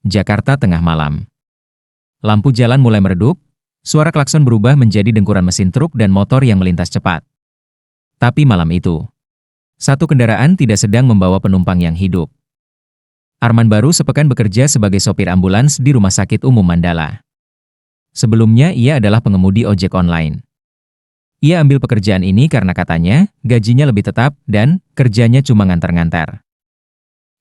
Jakarta tengah malam. Lampu jalan mulai meredup, suara klakson berubah menjadi dengkuran mesin truk dan motor yang melintas cepat. Tapi malam itu, satu kendaraan tidak sedang membawa penumpang yang hidup. Arman baru sepekan bekerja sebagai sopir ambulans di Rumah Sakit Umum Mandala. Sebelumnya ia adalah pengemudi ojek online. Ia ambil pekerjaan ini karena katanya gajinya lebih tetap dan kerjanya cuma ngantar-ngantar.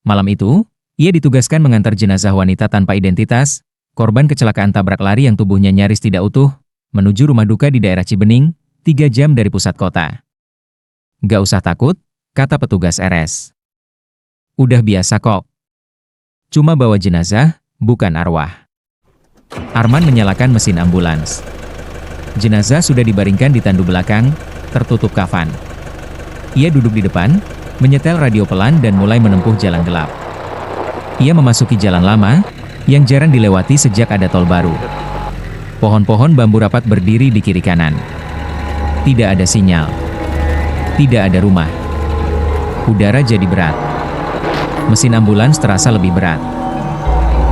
Malam itu, ia ditugaskan mengantar jenazah wanita tanpa identitas, korban kecelakaan tabrak lari yang tubuhnya nyaris tidak utuh, menuju rumah duka di daerah Cibening, 3 jam dari pusat kota. Gak usah takut, kata petugas RS. Udah biasa kok. Cuma bawa jenazah, bukan arwah. Arman menyalakan mesin ambulans. Jenazah sudah dibaringkan di tandu belakang, tertutup kafan. Ia duduk di depan, menyetel radio pelan dan mulai menempuh jalan gelap. Ia memasuki jalan lama, yang jarang dilewati sejak ada tol baru. Pohon-pohon bambu rapat berdiri di kiri kanan. Tidak ada sinyal. Tidak ada rumah. Udara jadi berat. Mesin ambulans terasa lebih berat.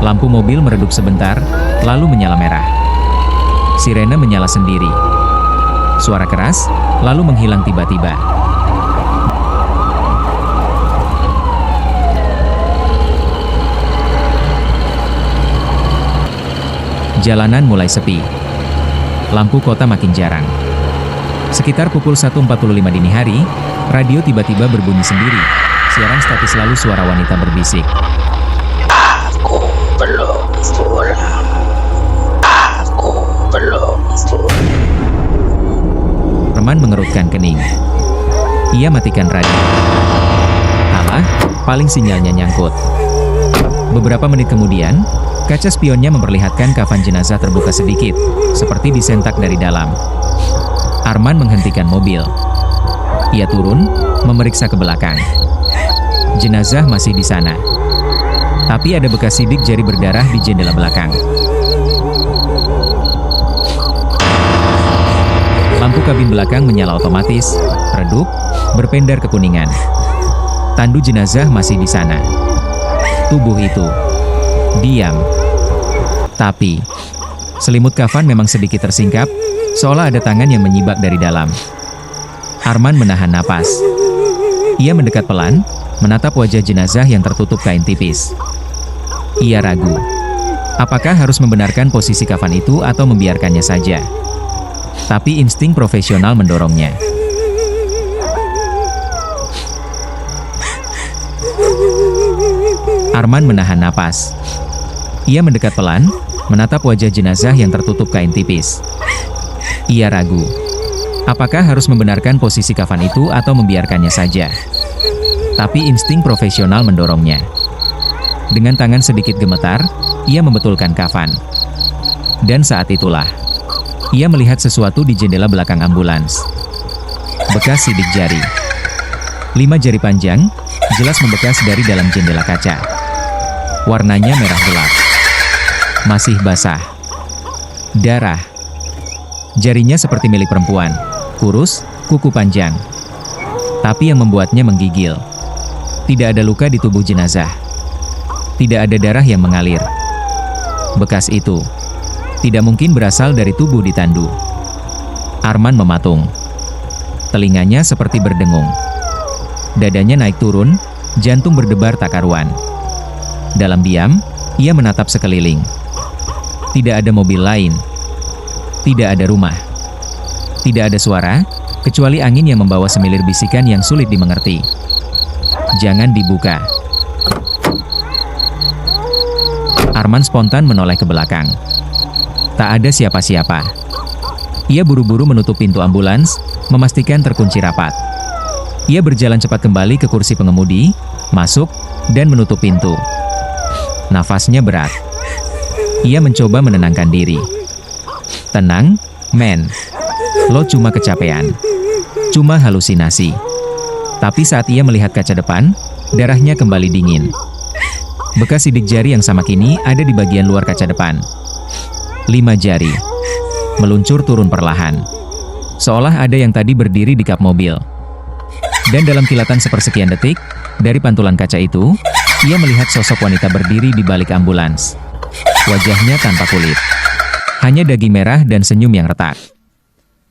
Lampu mobil meredup sebentar, lalu menyala merah. Sirene menyala sendiri. Suara keras, lalu menghilang tiba-tiba. Jalanan mulai sepi. Lampu kota makin jarang. Sekitar pukul 1.45 dini hari, radio tiba-tiba berbunyi sendiri. Siaran statis lalu suara wanita berbisik. Aku belum pulang. Aku belum pulang. Arman mengerutkan kening. Ia matikan radio. Alah, paling sinyalnya nyangkut. Beberapa menit kemudian, kaca spionnya memperlihatkan kafan jenazah terbuka sedikit, seperti disentak dari dalam. Arman menghentikan mobil. Ia turun, memeriksa ke belakang. Jenazah masih di sana. Tapi ada bekas sidik jari berdarah di jendela belakang. Lampu kabin belakang menyala otomatis, redup, berpendar kekuningan. Tandu jenazah masih di sana. Tubuh itu diam. Tapi selimut kafan memang sedikit tersingkap, seolah ada tangan yang menyibak dari dalam. Arman menahan napas. Ia mendekat pelan, menatap wajah jenazah yang tertutup kain tipis. Ia ragu. Apakah harus membenarkan posisi kafan itu atau membiarkannya saja? Tapi insting profesional mendorongnya. Arman menahan napas. Ia mendekat pelan, menatap wajah jenazah yang tertutup kain tipis. Ia ragu. Apakah harus membenarkan posisi kafan itu atau membiarkannya saja? Tapi insting profesional mendorongnya. Dengan tangan sedikit gemetar, ia membetulkan kafan. Dan saat itulah, ia melihat sesuatu di jendela belakang ambulans. Bekas sidik jari. 5 jari panjang, jelas membekas dari dalam jendela kaca. Warnanya merah gelap. Masih basah. Darah. Jarinya seperti milik perempuan. Kurus, kuku panjang. Tapi yang membuatnya menggigil. Tidak ada luka di tubuh jenazah. Tidak ada darah yang mengalir. Bekas itu tidak mungkin berasal dari tubuh di tandu. Arman mematung. Telinganya seperti berdengung. Dadanya naik turun, jantung berdebar tak karuan. Dalam diam, ia menatap sekeliling. Tidak ada mobil lain. Tidak ada rumah. Tidak ada suara, kecuali angin yang membawa semilir bisikan yang sulit dimengerti. Jangan dibuka. Arman spontan menoleh ke belakang. Tak ada siapa-siapa. Ia buru-buru menutup pintu ambulans, memastikan terkunci rapat. Ia berjalan cepat kembali ke kursi pengemudi, masuk, dan menutup pintu. Nafasnya berat. Ia mencoba menenangkan diri. Tenang, men. Lo cuma kecapean. Cuma halusinasi. Tapi saat ia melihat kaca depan, darahnya kembali dingin. Bekas sidik jari yang sama kini ada di bagian luar kaca depan. 5 jari. Meluncur turun perlahan. Seolah ada yang tadi berdiri di kap mobil. Dan dalam kilatan sepersekian detik, dari pantulan kaca itu, ia melihat sosok wanita berdiri di balik ambulans. wajahnya tanpa kulit. Hanya daging merah dan senyum yang retak.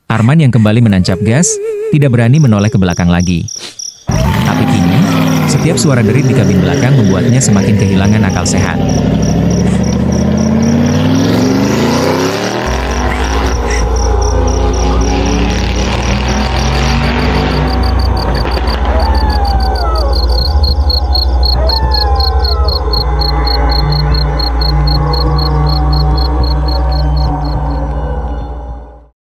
Arman yang kembali menancap gas, tidak berani menoleh ke belakang lagi. Tapi kini, setiap suara derit di kabin belakang membuatnya semakin kehilangan akal sehat.